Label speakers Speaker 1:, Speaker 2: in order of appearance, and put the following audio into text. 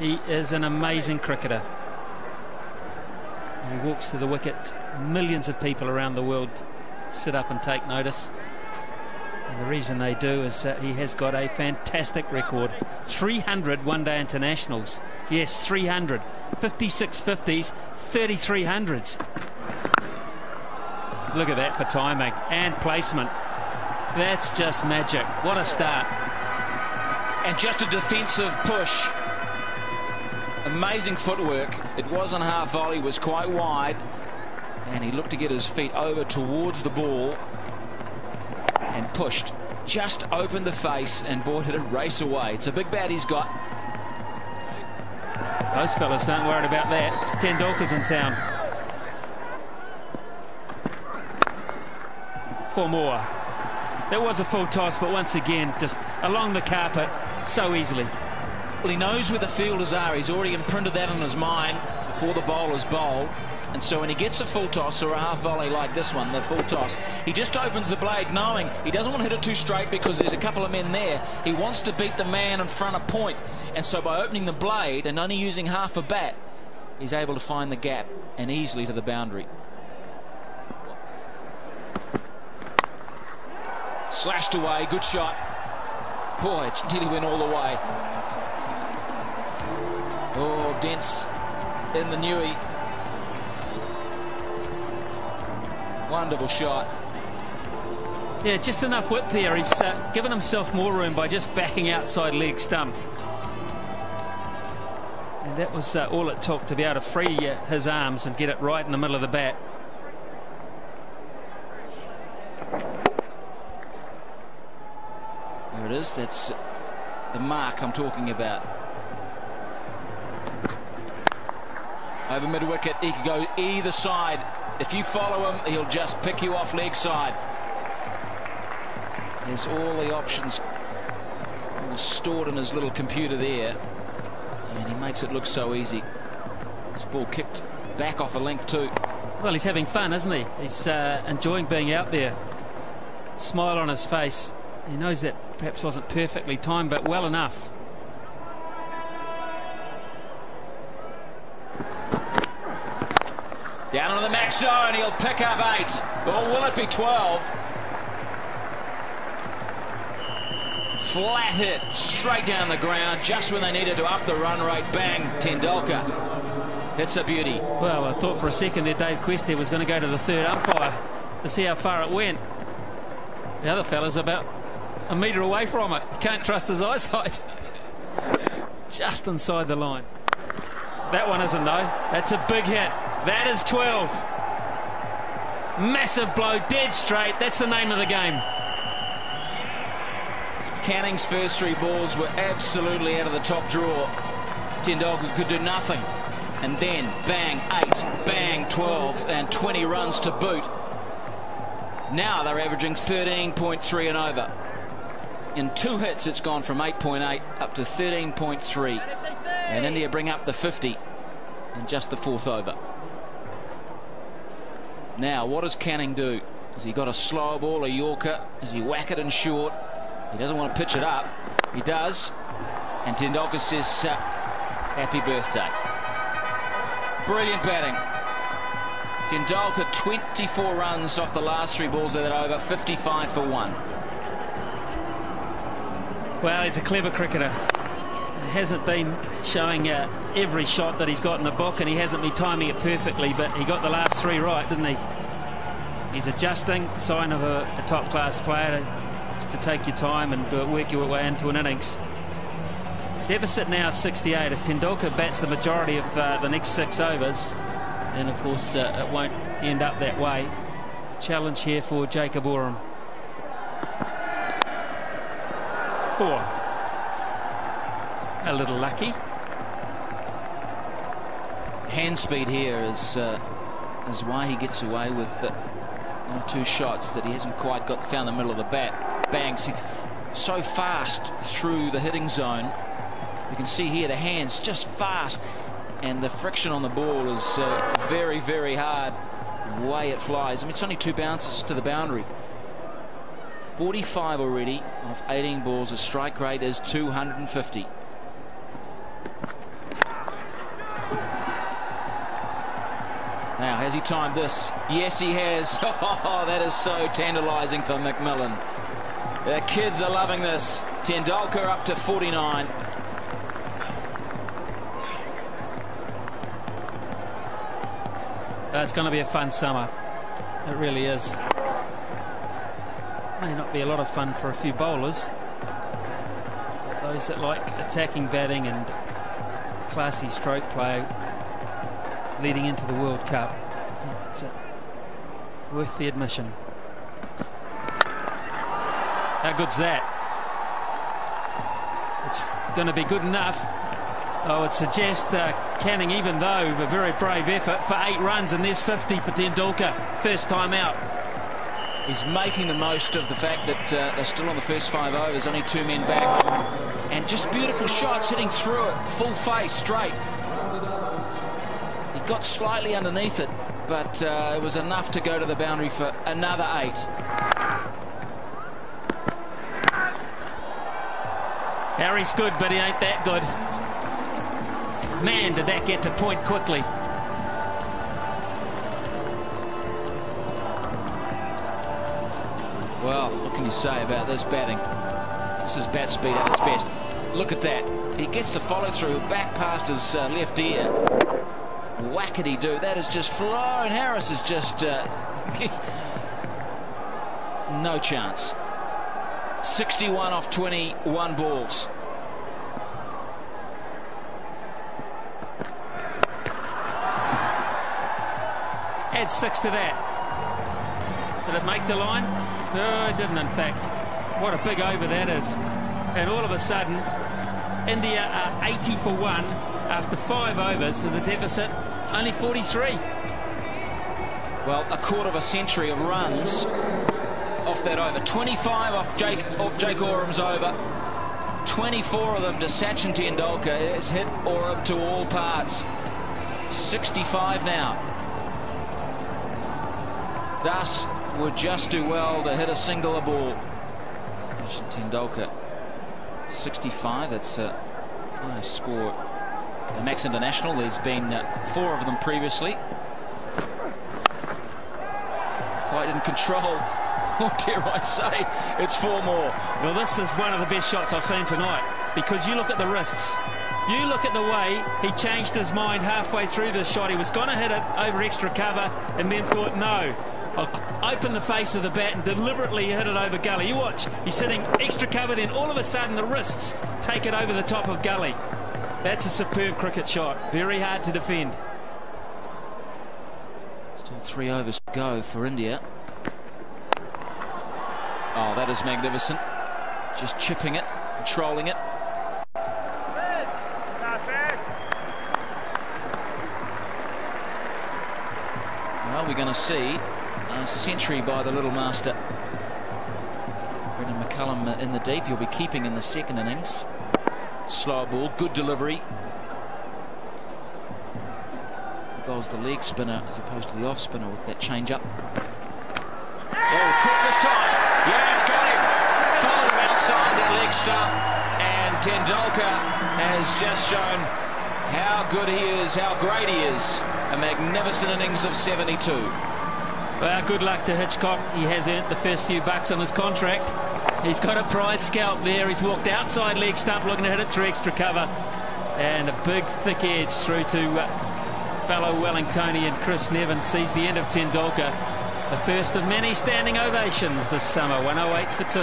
Speaker 1: He is an amazing cricketer. He walks to the wicket. Millions of people around the world sit up and take notice. And the reason they do is that he has got a fantastic record. 300 one-day internationals. Yes, 300. 56 50s, 33 hundreds. Look at that for timing and placement. That's just magic. What a start.
Speaker 2: And just a defensive push. Amazing footwork. It was on half volley, was quite wide, and he looked to get his feet over towards the ball and pushed. Just opened the face, and boy, did it race away. It's a big bat he's got.
Speaker 1: Those fellas aren't worried about that. Tendulkar's in town. 4 more. That was a full toss, but once again, just along the carpet so easily.
Speaker 2: Well, he knows where the fielders are. He's already imprinted that on his mind before the bowler's bowled. And so when he gets a full toss or a half volley like this one, the full toss, he just opens the blade knowing he doesn't want to hit it too straight because there's a couple of men there. He wants to beat the man in front of point. And so by opening the blade and only using half a bat, he's able to find the gap and easily to the boundary. Slashed away, good shot. Boy, it nearly went all the way. Oh, dense in the Newey. Wonderful shot.
Speaker 1: Yeah, just enough width there. He's given himself more room by just backing outside leg stump. And that was all it took to be able to free his arms and get it right in the middle of the bat.
Speaker 2: There it is. That's the mark I'm talking about. Over mid-wicket, he could go either side. If you follow him, he'll just pick you off leg side. There's all the options all stored in his little computer there. And he makes it look so easy. This ball kicked back off a length too.
Speaker 1: Well, he's having fun, isn't he? He's enjoying being out there. Smile on his face. He knows that perhaps wasn't perfectly timed, but well enough.
Speaker 2: Down into the max zone, he'll pick up 8. Or will it be 12? Flat hit, straight down the ground, just when they needed to up the run rate. Bang, Tendulkar. It's a beauty.
Speaker 1: Well, I thought for a second there Dave Questy was going to go to the third umpire to see how far it went. The other fella's about a metre away from it. Can't trust his eyesight. Just inside the line. That one isn't, though. That's a big hit. That is 12. Massive blow, dead straight. That's the name of the game.
Speaker 2: Canning's first 3 balls were absolutely out of the top drawer. Tendulkar could do nothing. And then, bang, 8, bang, 12, and 20 runs to boot. Now they're averaging 13.3 and over. In 2 hits, it's gone from 8.8 up to 13.3. And India bring up the 50 in just the 4th over. Now, what does Canning do? Has he got a slow ball, a Yorker? Does he whack it in short? He doesn't want to pitch it up. He does. And Tendulkar says, happy birthday. Brilliant batting. Tendulkar 24 runs off the last 3 balls of that over, 55 for 1.
Speaker 1: Well, he's a clever cricketer. He hasn't been showing every shot that he's got in the book, and he hasn't been timing it perfectly, but he got the last 3 right, didn't he? He's adjusting, sign of a top-class player, just to take your time and work your way into an innings. Deficit now 68. If Tendulkar bats the majority of the next 6 overs, then of course it won't end up that way. Challenge here for Jacob Oram. 4. A little lucky.
Speaker 2: Hand speed here is why he gets away with 1 or 2 shots that he hasn't quite found the middle of the bat. Bang, so fast through the hitting zone. You can see here the hands just fast, and the friction on the ball is very, very hard. The way it flies. I mean, it's only 2 bounces to the boundary. 45 already off 18 balls. The strike rate is 250. has he timed this? Yes, he has. Oh, that is so tantalising for McMillan. The kids are loving this. Tendulkar up to 49.
Speaker 1: It's going to be a fun summer. It really is. May not be a lot of fun for a few bowlers. Those that like attacking batting and classy stroke play leading into the World Cup. It's worth the admission. How good's that? It's going to be good enough. I would suggest Canning, even though a very brave effort, for 8 runs, and there's 50 for Tendulkar. First time out.
Speaker 2: He's making the most of the fact that they're still on the first 5 overs, only 2 men back. And just beautiful shots, hitting through it, full face, straight. He got slightly underneath it, but it was enough to go to the boundary for another 8.
Speaker 1: Harry's good, but he ain't that good. Man, did that get to point quickly.
Speaker 2: Well, what can you say about this batting? This is bat speed at its best. Look at that. He gets the follow through back past his left ear. Whackety-do. That is just flown. Harris is just no chance. 61 off 21 balls.
Speaker 1: Add 6 to that. Did it make the line? No, it didn't, in fact. What a big over that is. And all of a sudden, India are 80 for 1 after 5 overs, and the deficit only 43.
Speaker 2: Well, a quarter of a century of runs off that over. 25 off Jake Oram's over. 24 of them to Sachin Tendulkar. Has hit Oram to all parts. 65 now. Das would just do well to hit a singular ball. Sachin Tendulkar 65. That's a high score. The Max International, there's been 4 of them previously. Quite in control. Or dare I say, it's 4 more.
Speaker 1: Well, this is one of the best shots I've seen tonight, because you look at the wrists. You look at the way he changed his mind halfway through this shot. He was going to hit it over extra cover and then thought, no, I'll open the face of the bat and deliberately hit it over gully. You watch, he's sitting extra cover, then all of a sudden the wrists take it over the top of gully. That's a superb cricket shot. Very hard to defend.
Speaker 2: Still 3 overs to go for India. Oh, that is magnificent. Just chipping it, controlling it. Well, we're going to see a century by the little master. Brendan McCullum in the deep. He'll be keeping in the second innings. Slow ball, good delivery. He bowls the leg spinner as opposed to the off spinner with that change up. Oh, caught this time. Yes, got him. Followed him outside that leg stump. And Tendulkar has just shown how good he is, how great he is. A magnificent innings of 72.
Speaker 1: Well, good luck to Hitchcock. He has earned the first few bucks on his contract. He's got a prize scalp there. He's walked outside leg stump looking to hit it through extra cover. And a big thick edge through to fellow Wellingtonian Chris Nevin. Sees the end of Tendulkar. The first of many standing ovations this summer. 108 for 2.